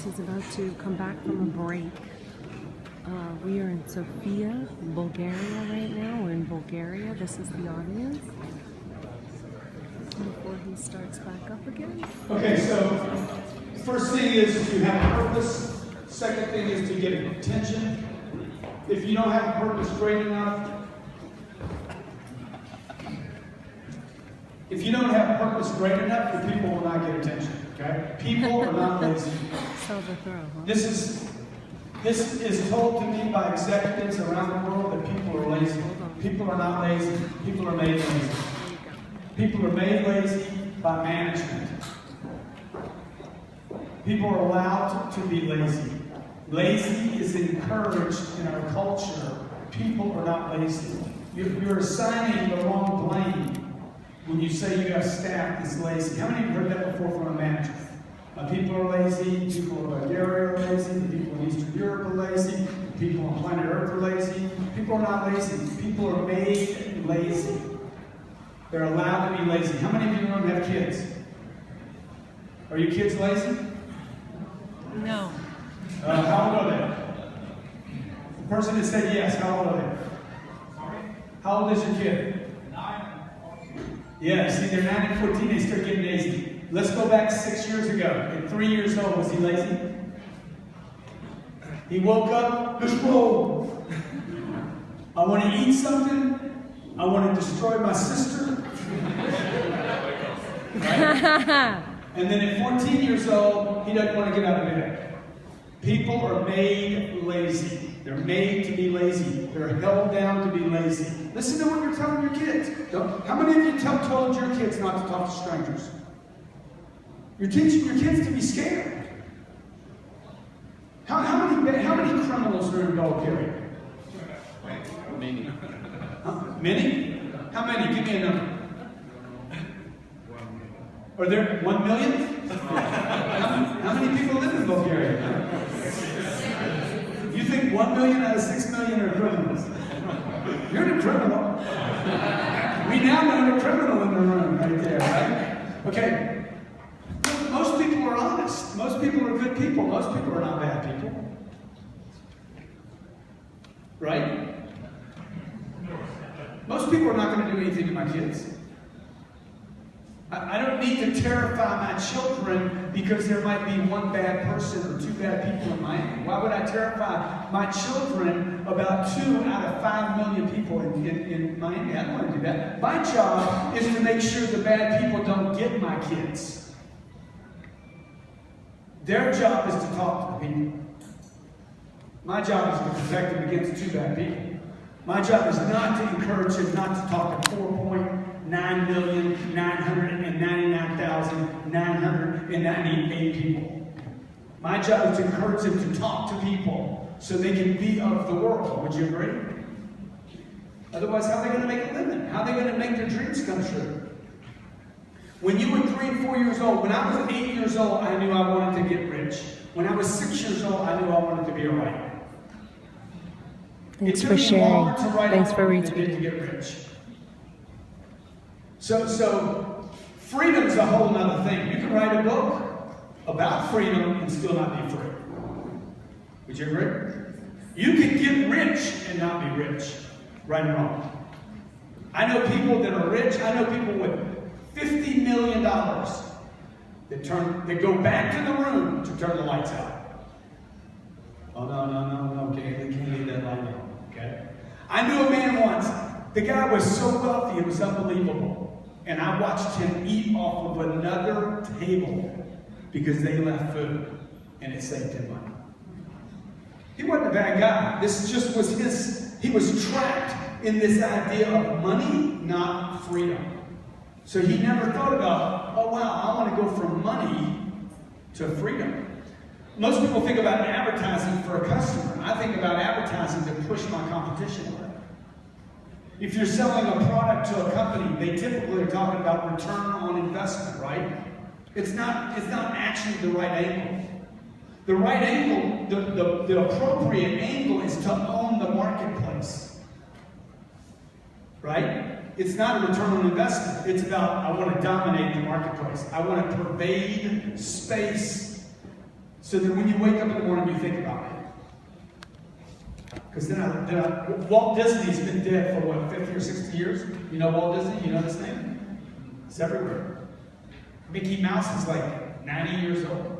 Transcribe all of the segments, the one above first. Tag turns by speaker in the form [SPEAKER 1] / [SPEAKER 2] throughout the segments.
[SPEAKER 1] audience is about to come back from a break. We are in Sofia, Bulgaria right now. We're in Bulgaria. This is the audience. Before he starts back up again.
[SPEAKER 2] Okay, so first thing is to have a purpose. Second thing is to get attention. If you don't have a purpose great enough, if you don't have a purpose great enough, your people will not get attention. Okay? People are not lazy. This is told to me by executives around the world that people are lazy. People are not lazy. People are made lazy. People are made lazy by management. People are allowed to be lazy. Lazy is encouraged in our culture. People are not lazy. You're assigning the wrong blame when you say you have staff that's lazy. How many of you heard that before from a manager? People are lazy, people in Bugaria are lazy, the people in Eastern Europe are lazy, people on planet Earth are lazy. People are not lazy. People are made lazy. They're allowed to be lazy. How many of you don't have kids? Are your kids lazy?
[SPEAKER 1] No.
[SPEAKER 2] How old are they? The person that said yes, how old are they? How old is your kid? 9. Yeah, see, they're 9 and 14, they start getting lazy. Let's go back 6 years ago. At 3 years old, was he lazy? He woke up, let's roll. I want to eat something. I want to destroy my sister. Right? And then at 14 years old, he doesn't want to get out of bed. People are made lazy. They're made to be lazy. They're held down to be lazy. Listen to what you're telling your kids. How many of you told your kids not to talk to strangers? You're teaching your kids to be scared. How many criminals are in Bulgaria?
[SPEAKER 3] Many.
[SPEAKER 2] Huh? Many? How many? Give me a number. Are there 1 million? How many people live in Bulgaria? You think 1 million out of 6 million are criminals? You're the criminal. We now know the criminal in the room right there, right? Okay. Most people are honest. Most people are good people. Most people are not bad people. Right? Most people are not going to do anything to my kids. I don't need to terrify my children because there might be one bad person or 2 bad people in Miami. Why would I terrify my children about 2 out of 5 million people in Miami? I don't want to do that. My job is to make sure the bad people don't get my kids. Their job is to talk to the people. My job is to protect them against 2 bad people. My job is not to encourage them not to talk to 4,999,998 people. My job is to encourage them to talk to people so they can be of the world. Would you agree? Otherwise, how are they going to make a living? How are they going to make their dreams come true? When you were 3 and 4 years old, when I was 8 years old, I knew I wanted to get rich. When I was 6 years old, I knew I wanted to be a writer.
[SPEAKER 1] Thanks for sharing. Thanks for retweeting.
[SPEAKER 2] To get rich. So freedom's a whole other thing. You can write a book about freedom and still not be free. Would you agree? You can get rich and not be rich. Right or wrong. I know people that are rich. I know people with $50 million that go back to the room to turn the lights out. Oh, no, okay, we can't leave that light on, okay? I knew a man once, the guy was so wealthy, it was unbelievable. And I watched him eat off of another table because they left food, and it saved him money. He wasn't a bad guy. This just was he was trapped in this idea of money, not freedom. So he never thought about, oh wow, I want to go from money to freedom. Most people think about advertising for a customer. I think about advertising to push my competition away. If you're selling a product to a company, they typically are talking about return on investment, right? It's not actually the right angle. The right angle, the appropriate angle is to own the marketplace. Right? It's not a return on investment. It's about, I want to dominate the marketplace. I want to pervade space. So that when you wake up in the morning, you think about it. Because Walt Disney's been dead for what, 50 or 60 years? You know Walt Disney? You know this name? It's everywhere. Mickey Mouse is like 90 years old.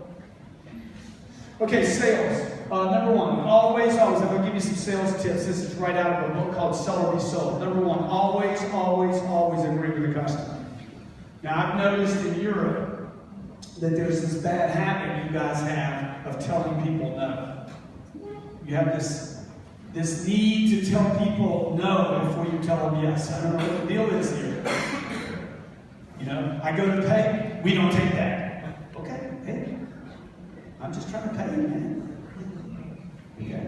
[SPEAKER 2] Okay, sales. Number one, always, I'm going to give you some sales tips. This is right out of a book called Sell or Be Sold. Number one, always agree with the customer. Now, I've noticed in Europe that there's this bad habit you guys have of telling people no. You have this need to tell people no before you tell them yes. I don't know what the deal is here. You know, I go to pay, we don't take that. Okay, hey, I'm just trying to pay you, man. Okay.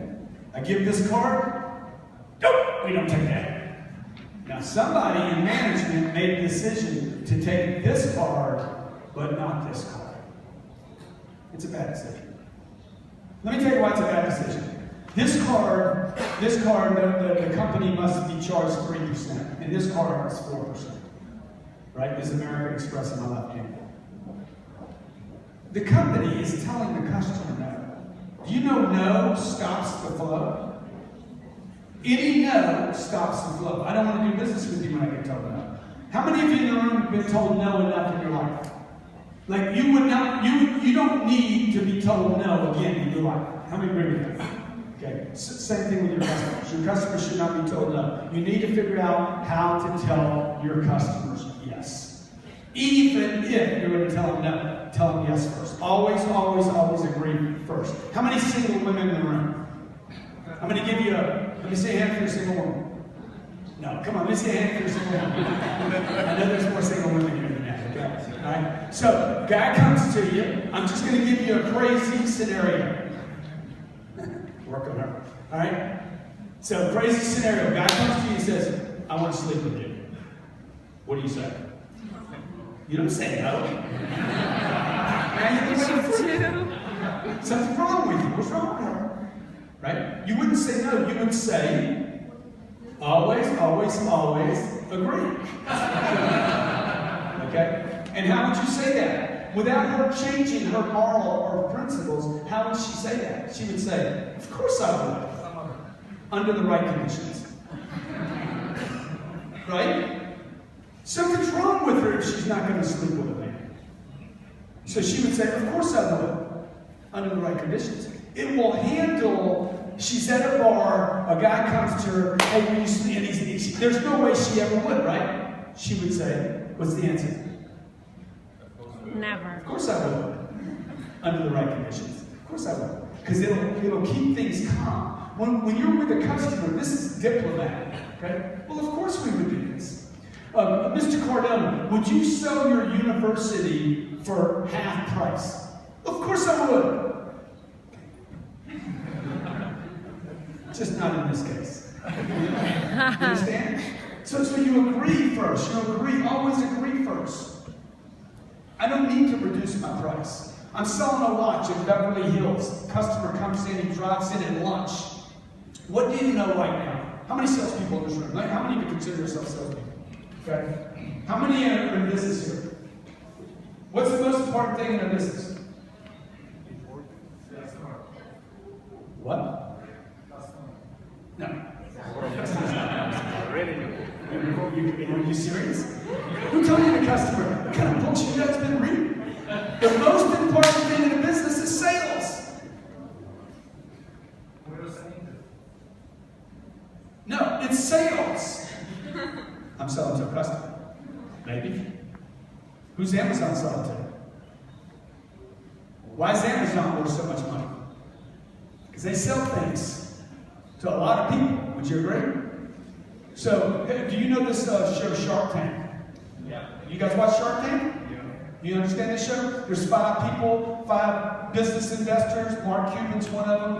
[SPEAKER 2] I give this card, nope, we don't take that. Now somebody in management made a decision to take this card, but not this card. It's a bad decision. Let me tell you why it's a bad decision. This card, the company must be charged 3%, and this card is 4%. Right? This is American Express in my left hand. The company is telling the customer no. Do you know no stops the flow? Any no stops the flow. I don't want to do business with you when I get told no. How many of you in the room have been told no enough in your life? Like you don't need to be told no again in your life. How many agree with that? Okay. Same thing with your customers. Your customers should not be told no. You need to figure out how to tell your customers yes. Even if you're going to tell them no, tell them yes first. Always agree first. How many single women in the room? I'm going to give you let me see a hand for your single woman. No, come on, let me see a hand for your single woman. I know there's more single women here than that, okay? All right? So, guy comes to you. I'm just going to give you a crazy scenario. Work on her. All right? So, crazy scenario. Guy comes to you and says, I want to sleep with you. What do you say? You don't say no. Now you do. Something's wrong with you. What's wrong with her? Right? You wouldn't say no. You would say, always agree. Okay? And how would you say that? Without her changing her moral or principles, how would she say that? She would say, of course I would. Under the right conditions. Right? Something's wrong with her if she's not going to sleep with a man. So she would say, of course I would. Under the right conditions. It will handle, she's at a bar, a guy comes to her, hey, will you sleep? And there's no way she ever would, right? She would say, what's the answer?
[SPEAKER 1] Never.
[SPEAKER 2] Of course I would. Under the right conditions. Of course I would. Because it'll keep things calm. When you're with a customer, this is diplomatic. Okay? Well, of course we would do this. Mr. Cardone, would you sell your university for half price? Of course I would. Just not in this case. You understand? So you agree first. You agree, always agree first. I don't need to reduce my price. I'm selling a watch in Beverly Hills. Customer comes in, he drives in at lunch. What do you know right now? How many salespeople in this room? Like, how many of you consider yourself salespeople? Okay. How many are in business here? What's the most important thing in a business? What? No. Are you serious? Who told you the customer? What kind of bullshit you guys been reading? The most important thing in a business is sales. No, it's sales. I'm selling to a customer. Maybe. Who's Amazon selling to? Why is Amazon worth so much money? Because they sell things to a lot of people. Would you agree? So, do you know this show Shark Tank? Yeah. You guys watch Shark Tank? Yeah. You understand this show? There's 5 people, 5 business investors. Mark Cuban's one of them.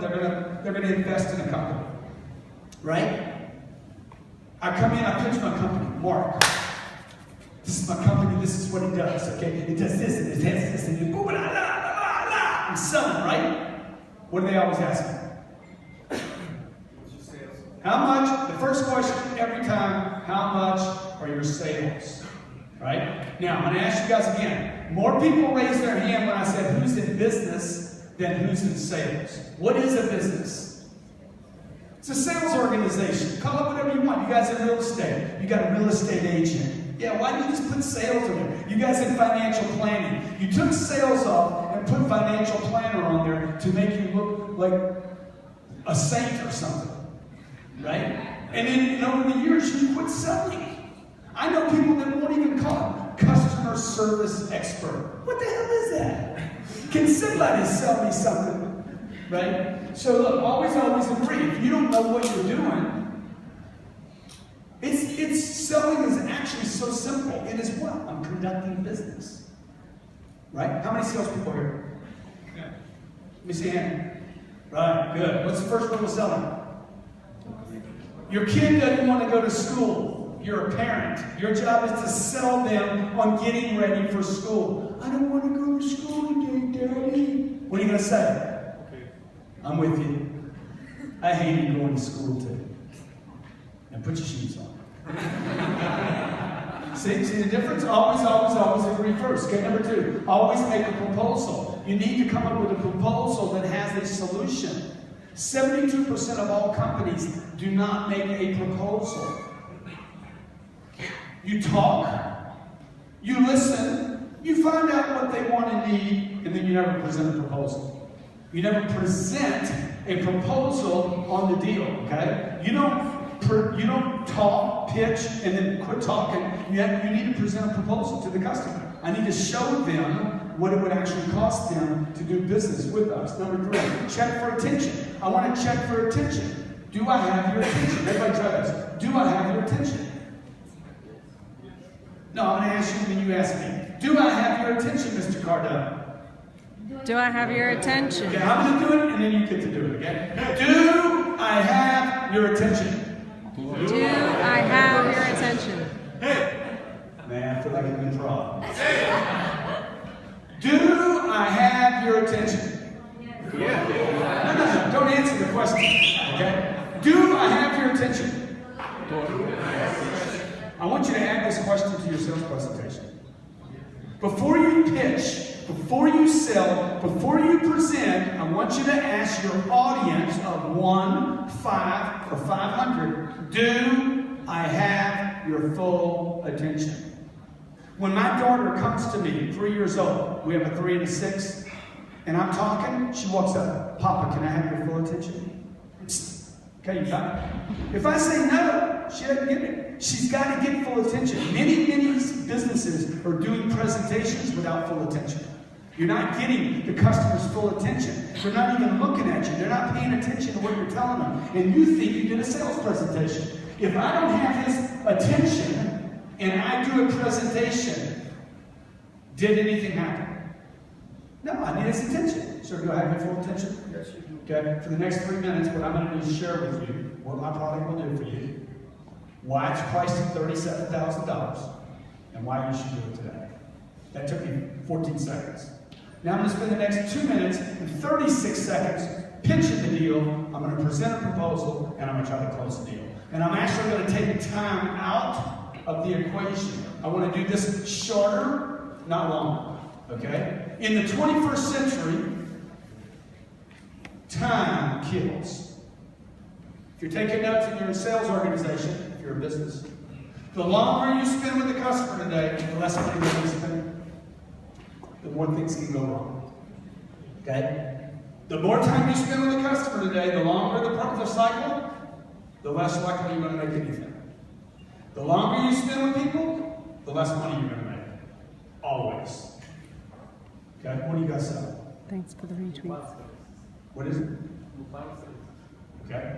[SPEAKER 2] They're gonna invest in a company, right? I come in, I pitch my company. Mark, this is my company. This is what it does. Okay, it does this and it does this and it. I'm selling, right? What do they always ask me? How much? The first question every time, how much are your sales? Right? Now, I'm going to ask you guys again. More people raised their hand when I said, who's in business than who's in sales. What is a business? It's a sales organization. Call it whatever you want. You guys in real estate. You got a real estate agent. Yeah, why do you just put sales in there? You guys in financial planning. You took sales off and put financial planner on there to make you look like a saint or something. Right? And then over the years, you quit selling. I know people that won't even call it customer service expert. What the hell is that? Can somebody sell me something? Right? So look, always agree. If you don't know what you're doing, it's selling is actually so simple. It is what? I'm conducting business. Right? How many salespeople are here? Let me see a hand. Right, good. What's the first rule of selling? Your kid doesn't want to go to school. You're a parent. Your job is to sell them on getting ready for school. I don't want to go to school today, Daddy. What are you going to say? Okay. I'm with you. I hated going to school too. Now put your shoes on. See the difference? Always agree first. Okay, number 2, always make a proposal. You need to come up with a proposal that has a solution. 72% of all companies do not make a proposal. You talk, you listen, you find out what they want and need, and then you never present a proposal. You never present a proposal on the deal, okay? You don't talk, pitch, and then quit talking. You need to present a proposal to the customer. I need to show them what it would actually cost them to do business with us. Number 3, check for attention. I want to check for attention. Do I have your attention? Everybody try this. Do I have your attention? No, I'm going to ask you when you ask me. Do I have your attention, Mr. Cardone?
[SPEAKER 1] Do I have your attention?
[SPEAKER 2] Okay, I'm going to do it, and then you get to do it, okay? Do I have your attention?
[SPEAKER 1] Do I have your attention?
[SPEAKER 2] Hey! Man, I feel like I'm in trouble. Do I have your attention? Yeah. No. Don't answer the question. Okay? Do I have your attention? I want you to add this question to your sales presentation. Before you pitch, before you sell, before you present, I want you to ask your audience of 1, 5, or 500, do I have your full attention? When my daughter comes to me, 3 years old, we have a 3 and a 6, and I'm talking, she walks up, Papa, can I have your full attention? Okay, you got it. If I say no, she doesn't get it. She's got to get full attention. Many businesses are doing presentations without full attention. You're not getting the customer's full attention. They're not even looking at you. They're not paying attention to what you're telling them. And you think you did a sales presentation. If I don't have his attention and I do a presentation, did anything happen? No, I need his attention. So do I have your full attention? Yes, you do. Okay, for the next 3 minutes, what I'm going to do is share with you what my product will do for you, why it's priced at $37,000, and why you should do it today. That took me 14 seconds. Now I'm going to spend the next 2 minutes and 36 seconds pitching the deal. I'm going to present a proposal, and I'm going to try to close the deal. And I'm actually going to take time out of the equation. I want to do this shorter, not longer. Okay? In the 21st century, time kills. If you're taking notes in your sales organization, if you're a business, the longer you spend with the customer today, the less money you're going to spend, the more things can go wrong. Okay? The more time you spend with the customer today, the longer the cycle, the less likely you're going to make anything. The longer you spend with people, the less money you're going to make. Always. Okay? What do you guys say?
[SPEAKER 1] Thanks for the retweets.
[SPEAKER 2] What is it? Okay.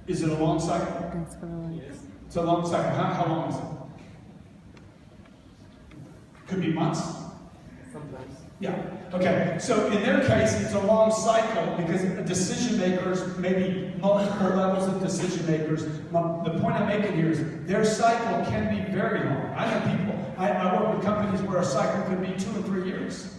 [SPEAKER 2] Is it a long cycle?
[SPEAKER 1] Thanks for the likes.
[SPEAKER 2] It's a long cycle. How long is it? Could be months.
[SPEAKER 3] Sometimes.
[SPEAKER 2] Yeah. Okay. So in their case, it's a long cycle because decision makers, maybe multiple levels of decision makers. The point I'm making here is their cycle can be very long. I know people. I work with companies where a cycle could be 2 or 3 years.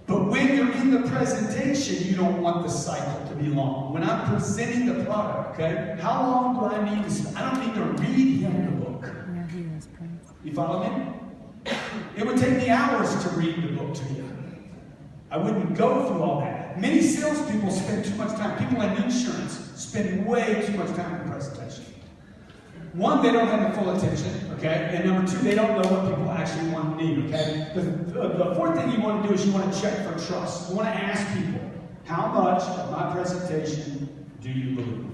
[SPEAKER 2] But when you're in the presentation, you don't want the cycle to be long. When I'm presenting the product, okay, how long do I need to? I don't need to read him the book.
[SPEAKER 1] Yeah, he is, Prince.
[SPEAKER 2] You follow me? It would take me hours to read the book to you. I wouldn't go through all that. Many salespeople spend too much time. People in insurance spend way too much time in presentation. One, they don't have the full attention, okay? And number two, they don't know what people actually want to need, okay? The fourth thing you want to do is you want to check for trust. You want to ask people, how much of my presentation do you believe?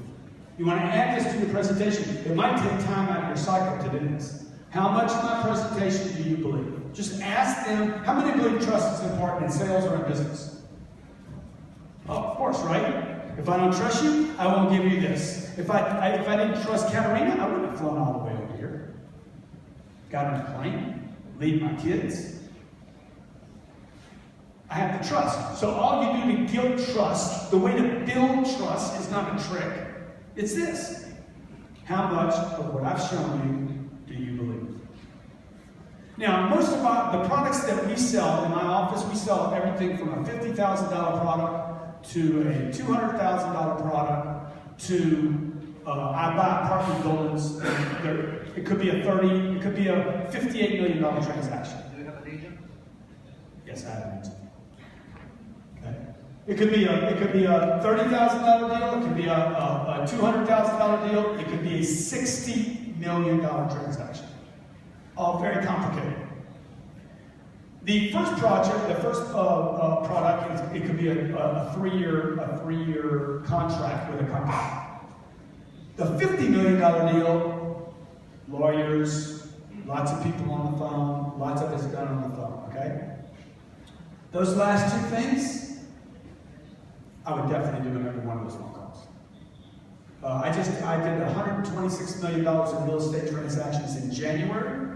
[SPEAKER 2] You want to add this to your presentation. It might take time out of your cycle to do this. How much of my presentation do you believe? Just ask them, how many believe trust is important in sales or in business? Oh, of course, right? If I don't trust you, I won't give you this. If I didn't trust Katerina, I wouldn't have flown all the way over here. Got on a plane, leave my kids. I have to trust. So all you do to build trust, the way to build trust is not a trick. It's this. How much of what I've shown you do you believe? Now, most of the products that we sell in my office, we sell everything from a $50,000 product to a $200,000 product to I buy apartment buildings. It could be a $58 million transaction.
[SPEAKER 3] Do you have an agent?
[SPEAKER 2] Yes, I have an agent. Okay. It could be a $30,000 deal. It could be a $200,000 deal. It could be a $60 million transaction. All very complicated. The first project, the first product, it could be a three-year contract with a company. The $50 million deal, lawyers, lots of people on the phone, lots of it's done on the phone, okay? Those last two things, I would definitely do in every one of those phone calls. I did $126 million in real estate transactions in January.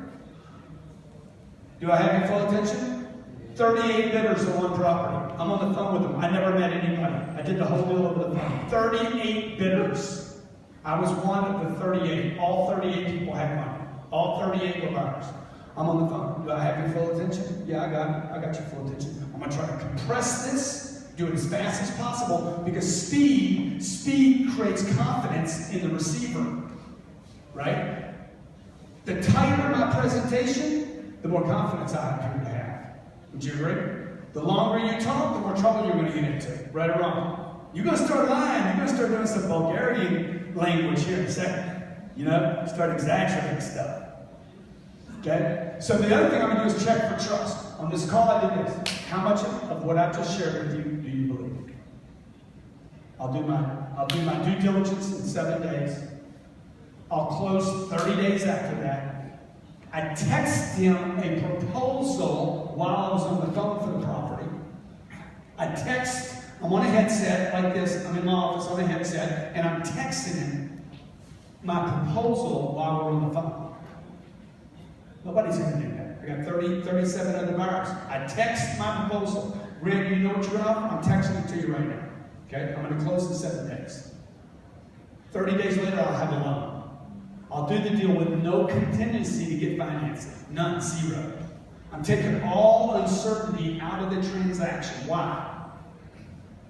[SPEAKER 2] Do I have your full attention? 38 bidders on one property. I'm on the phone with them. I never met anybody. I did the whole deal over the phone. 38 bidders. I was one of the 38. All 38 people had money. All 38 were buyers. I'm on the phone. Do I have your full attention? Yeah, I got it. I got your full attention. I'm going to try to compress this, do it as fast as possible, because speed creates confidence in the receiver, right? The tighter my presentation, the more confidence I appear to have. Would you agree? The longer you talk, the more trouble you're going to get into. Right or wrong? You're going to start lying. You're going to start doing some Bulgarian language here in a second. You know, start exaggerating stuff. Okay? So the other thing I'm going to do is check for trust. On this call, I did this. How much of what I've just shared with you do you believe? I'll do my due diligence in 7 days. I'll close 30 days after that. I text him a proposal while I was on the phone for the property. I'm on a headset like this. I'm in my office on a headset, and I'm texting him my proposal while we're on the phone. Nobody's going to do that. I got 37 other buyers. I text my proposal. Rick, you know what you're on? I'm texting it to you right now. Okay? I'm going to close in 7 days. 30 days later, I'll have a loan. I'll do the deal with no contingency to get financing. None, zero. I'm taking all uncertainty out of the transaction. Why?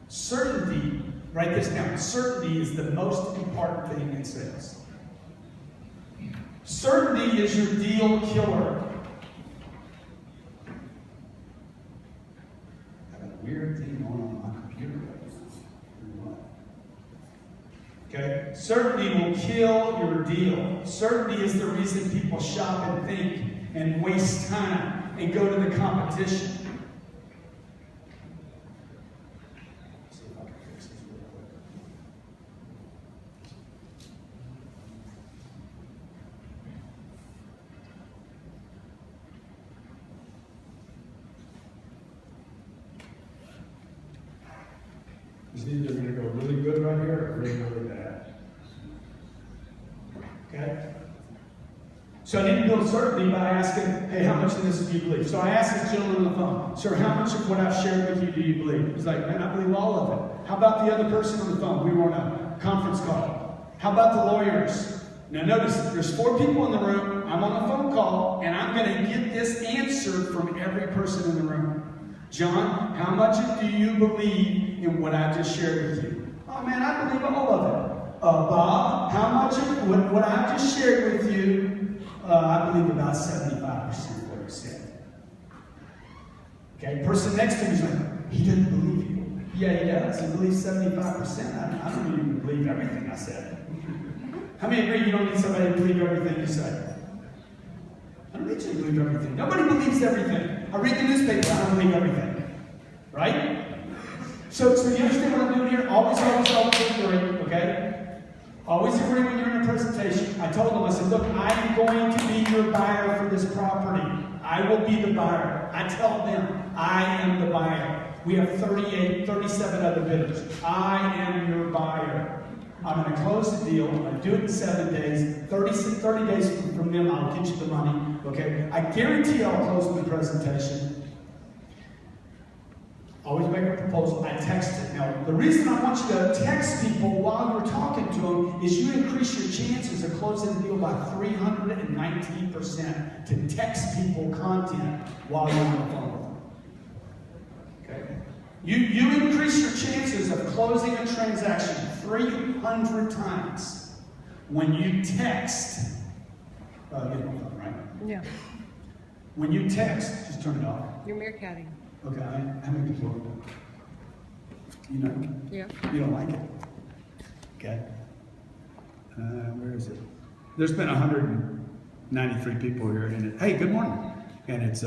[SPEAKER 2] Certainty, write this down. Certainty is the most important thing in sales. Certainty is your deal killer. I got a weird thing going on my computer right now. Okay? Certainty will kill your deal. Certainty is the reason people shop and think and waste time and go to the competition. Let's see if I can fix this real quick. It's either going to go really good right here or really, really bad. Okay? So I need to build certainty by asking, hey, how much of this do you believe? So I asked this gentleman on the phone, sir, how much of what I've shared with you do you believe? He's like, man, I believe all of it. How about the other person on the phone? We were on a conference call. How about the lawyers? Now notice, there's 4 people in the room. I'm on a phone call, and I'm going to get this answer from every person in the room. John, how much do you believe in what I just shared with you? Oh, man, I believe all of it. Bob, how much of what I just shared with you? I believe about 75% of what you said. Okay, person next to me is like, He doesn't believe you. Yeah, he does. He believes 75%. I don't need him to believe everything I said. How many agree you don't need somebody to believe everything you say? I don't need you to believe everything. Nobody believes everything. I read the newspaper, I don't believe everything. Right? So you understand what I'm doing here? Always agree, okay? Always agree when you're in a presentation. I told them, I said, look, I'm going to be your buyer for this property. I will be the buyer. I tell them, I am the buyer. We have 37 other bidders. I am your buyer. I'm going to close the deal. I'm going to do it in 7 days. 30 days from them, I'll get you the money. Okay? I guarantee I'll close the presentation. Always make a proposal. I text it. Now, the reason I want you to text people while you're talking to them is you increase your chances of closing the deal by 319% to text people content while you're on the phone with them. Okay? You increase your chances of closing a transaction 300 times when you text. You get my phone, right?
[SPEAKER 1] Yeah.
[SPEAKER 2] When you text, just turn it off.
[SPEAKER 1] You're meerkatting.
[SPEAKER 2] Okay, how many people? You know?
[SPEAKER 1] Yeah.
[SPEAKER 2] You don't like it? Okay. Where is it? There's been 193 people here, and hey, good morning. And it's